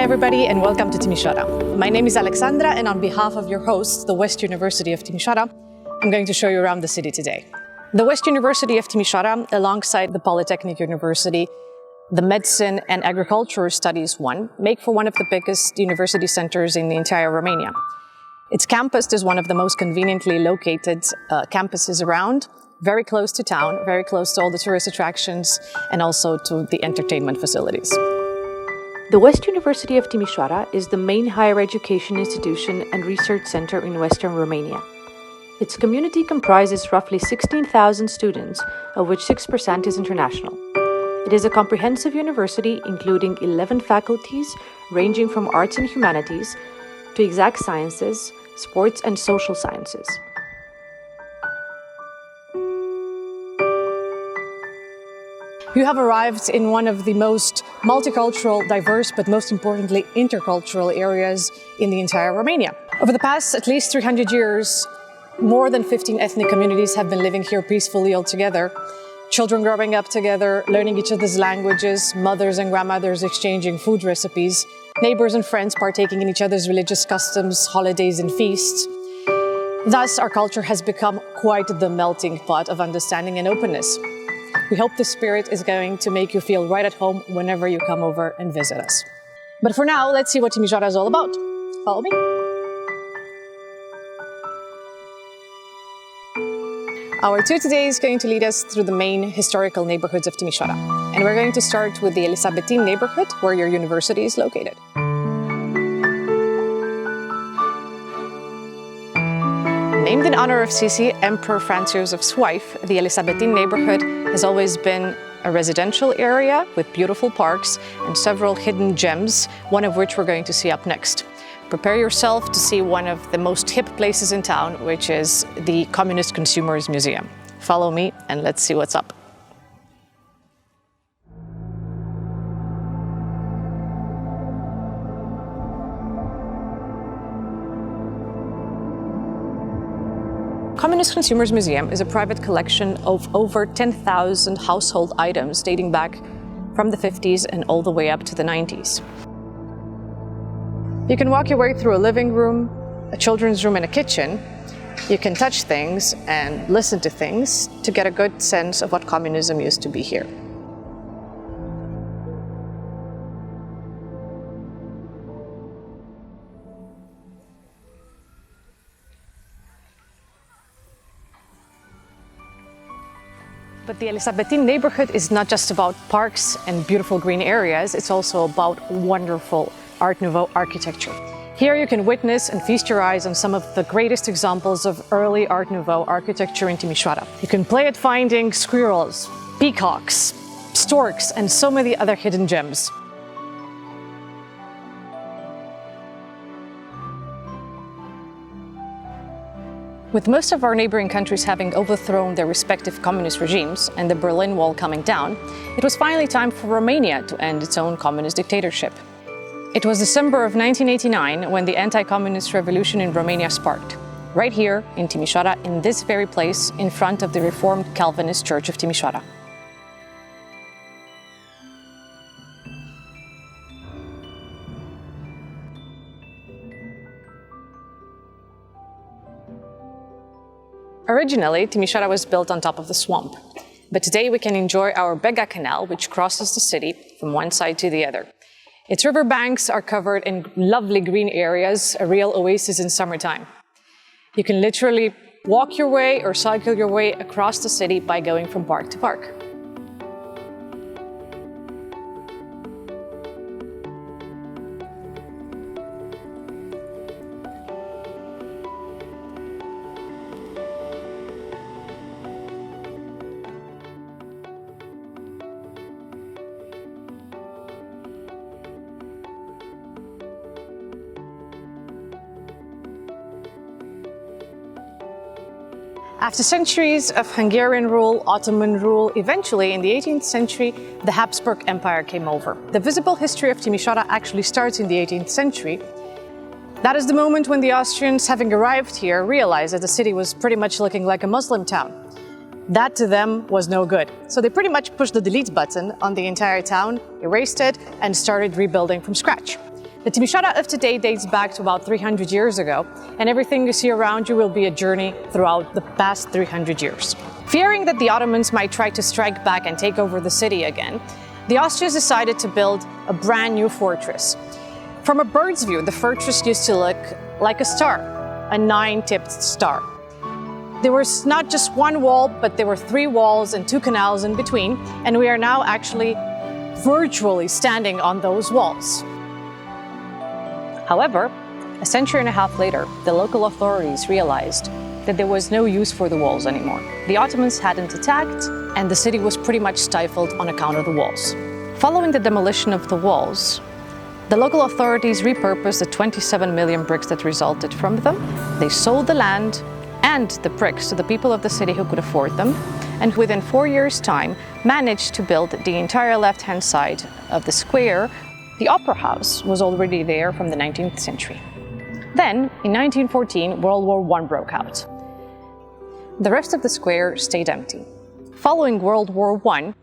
Hi everybody and welcome to Timisoara. My name is Alexandra and on behalf of your host, the West University of Timisoara, I'm going to show you around the city today. The West University of Timisoara, alongside the Polytechnic University, the Medicine and Agricultural Studies one, make for one of the biggest university centers in the entire Romania. Its campus is one of the most conveniently located campuses around, very close to town, very close to all the tourist attractions and also to the entertainment facilities. The West University of Timisoara is the main higher education institution and research center in Western Romania. Its community comprises roughly 16,000 students, of which 6% is international. It is a comprehensive university including 11 faculties ranging from arts and humanities to exact sciences, sports and social sciences. You have arrived in one of the most multicultural, diverse, but most importantly, intercultural areas in the entire Romania. Over the past at least 300 years, more than 15 ethnic communities have been living here peacefully all together. Children growing up together, learning each other's languages, mothers and grandmothers exchanging food recipes, neighbors and friends partaking in each other's religious customs, holidays and feasts. Thus, our culture has become quite the melting pot of understanding and openness. We hope this spirit is going to make you feel right at home whenever you come over and visit us. But for now, let's see what Timisoara is all about. Follow me. Our tour today is going to lead us through the main historical neighborhoods of Timisoara. And we're going to start with the Elisabetine neighborhood, where your university is located. Named in honor of Sisi, Emperor Franz Josef's wife, the Elisabetine neighborhood has always been a residential area with beautiful parks and several hidden gems, one of which we're going to see up next. Prepare yourself to see one of the most hip places in town, which is the Communist Consumers Museum. Follow me and let's see what's up. Communist Consumers Museum is a private collection of over 10,000 household items dating back from the 50s and all the way up to the 90s. You can walk your way through a living room, a children's room and a kitchen. You can touch things and listen to things to get a good sense of what communism used to be here. But the Elisabetine neighborhood is not just about parks and beautiful green areas, it's also about wonderful Art Nouveau architecture. Here you can witness and feast your eyes on some of the greatest examples of early Art Nouveau architecture in Timisoara. You can play at finding squirrels, peacocks, storks, and so many other hidden gems. With most of our neighboring countries having overthrown their respective communist regimes and the Berlin Wall coming down, it was finally time for Romania to end its own communist dictatorship. It was December of 1989 when the anti-communist revolution in Romania sparked, right here in Timisoara, in this very place, in front of the Reformed Calvinist Church of Timisoara. Originally, Timisoara was built on top of the swamp, but today we can enjoy our Bega Canal, which crosses the city from one side to the other. Its riverbanks are covered in lovely green areas, a real oasis in summertime. You can literally walk your way or cycle your way across the city by going from park to park. After centuries of Hungarian rule, Ottoman rule, eventually in the 18th century, the Habsburg Empire came over. The visible history of Timisoara actually starts in the 18th century. That is the moment when the Austrians, having arrived here, realized that the city was pretty much looking like a Muslim town. That to them was no good. So they pretty much pushed the delete button on the entire town, erased it, and started rebuilding from scratch. The Timisoara of today dates back to about 300 years ago, and everything you see around you will be a journey throughout the past 300 years. Fearing that the Ottomans might try to strike back and take over the city again, the Austrians decided to build a brand new fortress. From a bird's view, the fortress used to look like a star, a 9-tipped star. There was not just one wall, but there were 3 walls and 2 canals in between, and we are now actually virtually standing on those walls. However, a century and a half later, the local authorities realized that there was no use for the walls anymore. The Ottomans hadn't attacked, and the city was pretty much stifled on account of the walls. Following the demolition of the walls, the local authorities repurposed the 27 million bricks that resulted from them. They sold the land and the bricks to the people of the city who could afford them, and within 4 years' time managed to build the entire left-hand side of the square. The Opera House was already there from the 19th century. Then, in 1914, World War I broke out. The rest of the square stayed empty. Following World War I,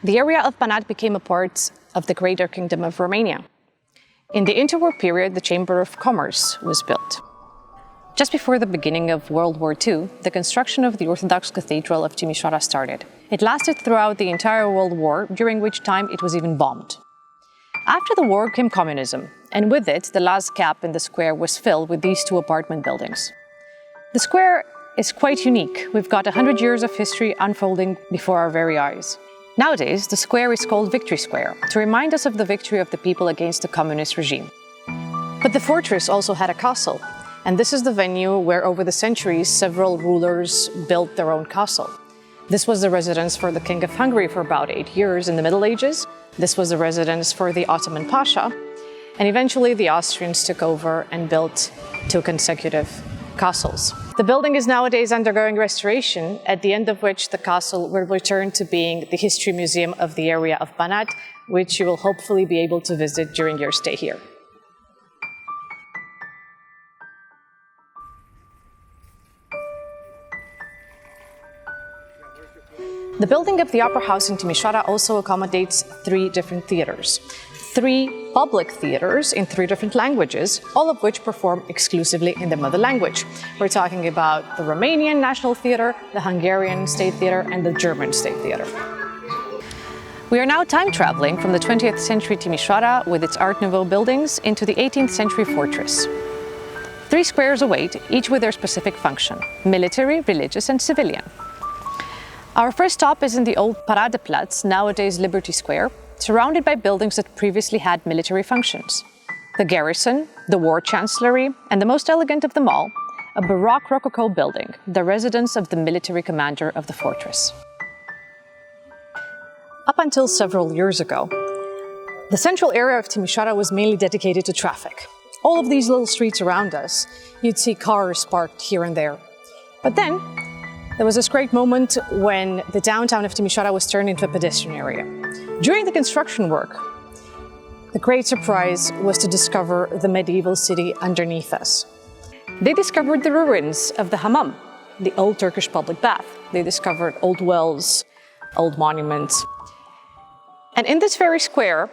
the area of Banat became a part of the Greater Kingdom of Romania. In the interwar period, the Chamber of Commerce was built. Just before the beginning of World War II, the construction of the Orthodox Cathedral of Timisoara started. It lasted throughout the entire World War, during which time it was even bombed. After the war came communism, and with it, the last gap in the square was filled with these 2 apartment buildings. The square is quite unique. We've got 100 years of history unfolding before our very eyes. Nowadays, the square is called Victory Square, to remind us of the victory of the people against the communist regime. But the fortress also had a castle, and this is the venue where over the centuries several rulers built their own castle. This was the residence for the King of Hungary for about 8 years in the Middle Ages. This was the residence for the Ottoman Pasha, and eventually the Austrians took over and built 2 consecutive castles. The building is nowadays undergoing restoration, at the end of which the castle will return to being the history museum of the area of Banat, which you will hopefully be able to visit during your stay here. The building of the Opera House in Timisoara also accommodates 3 different theaters. 3 public theaters in 3 different languages, all of which perform exclusively in their mother language. We're talking about the Romanian National Theatre, the Hungarian State Theatre, and the German State Theatre. We are now time traveling from the 20th century Timisoara with its Art Nouveau buildings into the 18th century fortress. 3 squares await, each with their specific function: military, religious, and civilian. Our first stop is in the old Paradeplatz, nowadays Liberty Square, surrounded by buildings that previously had military functions. The garrison, the war chancellery, and the most elegant of them all, a Baroque Rococo building, the residence of the military commander of the fortress. Up until several years ago, the central area of Timisoara was mainly dedicated to traffic. All of these little streets around us, you'd see cars parked here and there. But then, there was this great moment when the downtown of Timisoara was turned into a pedestrian area. During the construction work, the great surprise was to discover the medieval city underneath us. They discovered the ruins of the hammam, the old Turkish public bath. They discovered old wells, old monuments. And in this very square,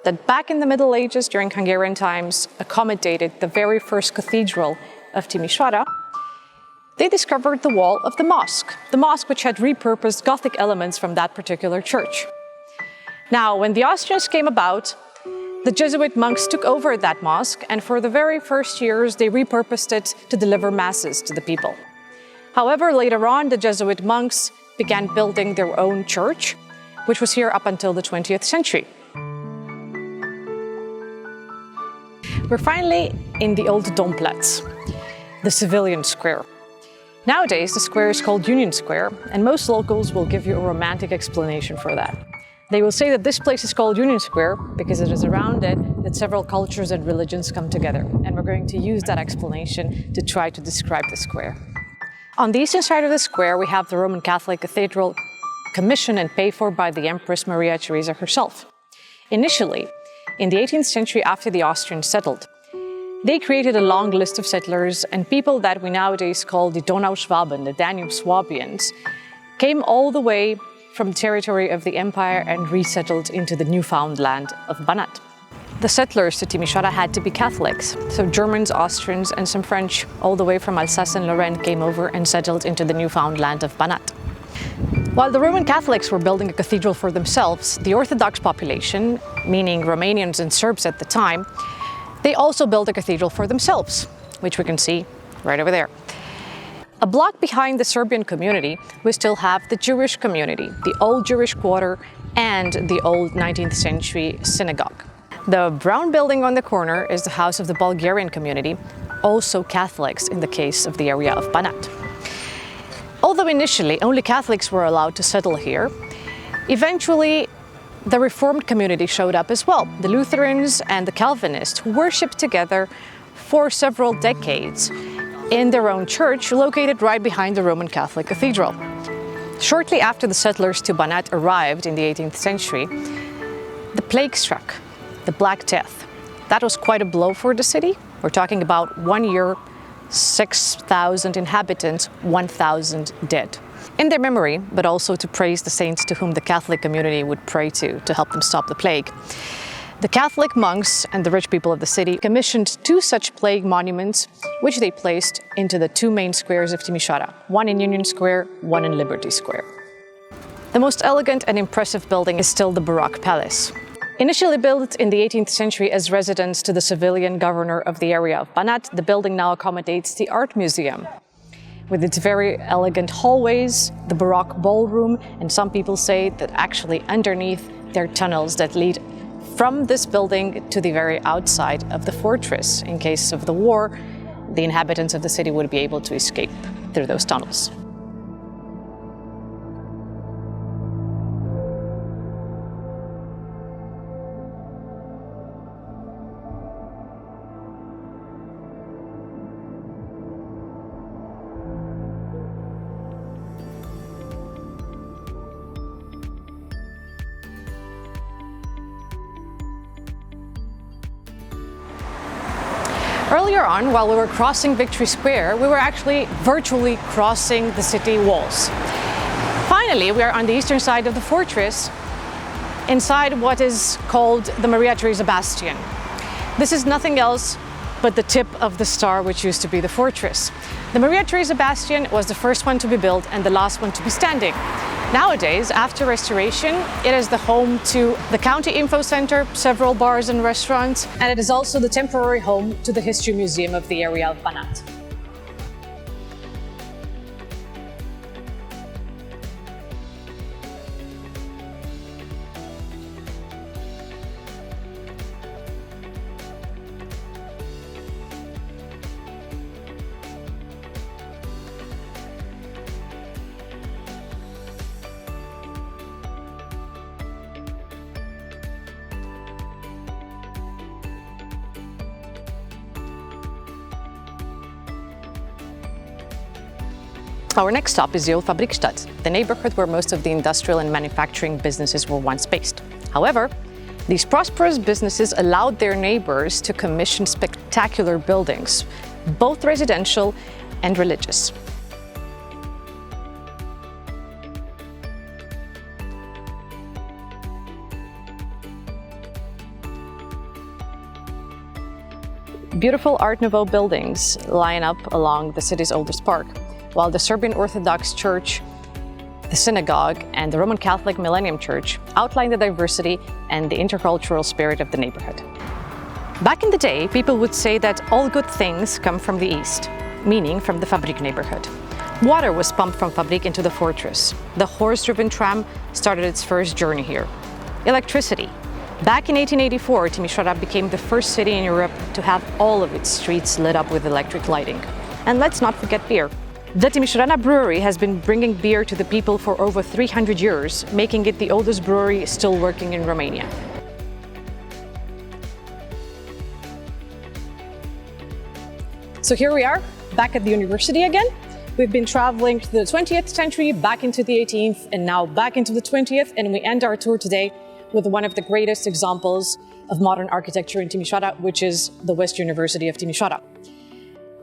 that back in the Middle Ages during Hungarian times accommodated the very first cathedral of Timisoara, they discovered the wall of the mosque which had repurposed Gothic elements from that particular church. Now, when the Austrians came about, the Jesuit monks took over that mosque, and for the very first years, they repurposed it to deliver masses to the people. However, later on, the Jesuit monks began building their own church, which was here up until the 20th century. We're finally in the old Domplatz, the civilian square. Nowadays, the square is called Union Square, and most locals will give you a romantic explanation for that. They will say that this place is called Union Square because it is around it that several cultures and religions come together, and we're going to use that explanation to try to describe the square. On the eastern side of the square, we have the Roman Catholic Cathedral, commissioned and paid for by the Empress Maria Theresa herself. Initially, in the 18th century after the Austrians settled, they created a long list of settlers, and people that we nowadays call the Donauschwaben, the Danube Swabians, came all the way from the territory of the empire and resettled into the newfound land of Banat. The settlers to Timisoara had to be Catholics, so Germans, Austrians, and some French, all the way from Alsace and Lorraine, came over and settled into the newfound land of Banat. While the Roman Catholics were building a cathedral for themselves, the Orthodox population, meaning Romanians and Serbs at the time, they also built a cathedral for themselves, which we can see right over there. A block behind the Serbian community, we still have the Jewish community, the old Jewish quarter, and the old 19th century synagogue. The brown building on the corner is the house of the Bulgarian community, also Catholics in the case of the area of Banat. Although initially only Catholics were allowed to settle here, eventually the Reformed community showed up as well, the Lutherans and the Calvinists, who worshipped together for several decades in their own church located right behind the Roman Catholic Cathedral. Shortly after the settlers to Banat arrived in the 18th century, the plague struck, the Black Death. That was quite a blow for the city. We're talking about 1 year, 6,000 inhabitants, 1,000 dead. In their memory, but also to praise the saints to whom the Catholic community would pray to help them stop the plague. The Catholic monks and the rich people of the city commissioned 2 such plague monuments, which they placed into the 2 main squares of Timisoara, one in Union Square, one in Liberty Square. The most elegant and impressive building is still the Baroque Palace. Initially built in the 18th century as residence to the civilian governor of the area of Banat, the building now accommodates the Art Museum. With its very elegant hallways, the Baroque ballroom, and some people say that actually underneath there are tunnels that lead from this building to the very outside of the fortress. In case of the war, the inhabitants of the city would be able to escape through those tunnels. Earlier on, while we were crossing Victory Square, we were actually virtually crossing the city walls. Finally, we are on the eastern side of the fortress, inside what is called the Maria Theresa Bastion. This is nothing else but the tip of the star which used to be the fortress. The Maria Theresa Bastion was the first one to be built and the last one to be standing. Nowadays, after restoration, it is the home to the County Info Center, several bars and restaurants, and it is also the temporary home to the History Museum of the area of Banat. Our next stop is the old Fabrikstadt, the neighborhood where most of the industrial and manufacturing businesses were once based. However, these prosperous businesses allowed their neighbors to commission spectacular buildings, both residential and religious. Beautiful Art Nouveau buildings line up along the city's oldest park, while the Serbian Orthodox Church, the synagogue, and the Roman Catholic Millennium Church outline the diversity and the intercultural spirit of the neighborhood. Back in the day, people would say that all good things come from the east, meaning from the Fabrik neighborhood. Water was pumped from Fabrik into the fortress. The horse-driven tram started its first journey here. Electricity. Back in 1884, Timisoara became the first city in Europe to have all of its streets lit up with electric lighting. And let's not forget beer. The Timisoara brewery has been bringing beer to the people for over 300 years, making it the oldest brewery still working in Romania. So here we are, back at the university again. We've been traveling to the 20th century, back into the 18th, and now back into the 20th, and we end our tour today with one of the greatest examples of modern architecture in Timisoara, which is the West University of Timisoara.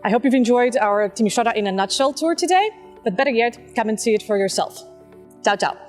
I hope you've enjoyed our Timisoara in a nutshell tour today, but better yet, come and see it for yourself. Ciao, ciao.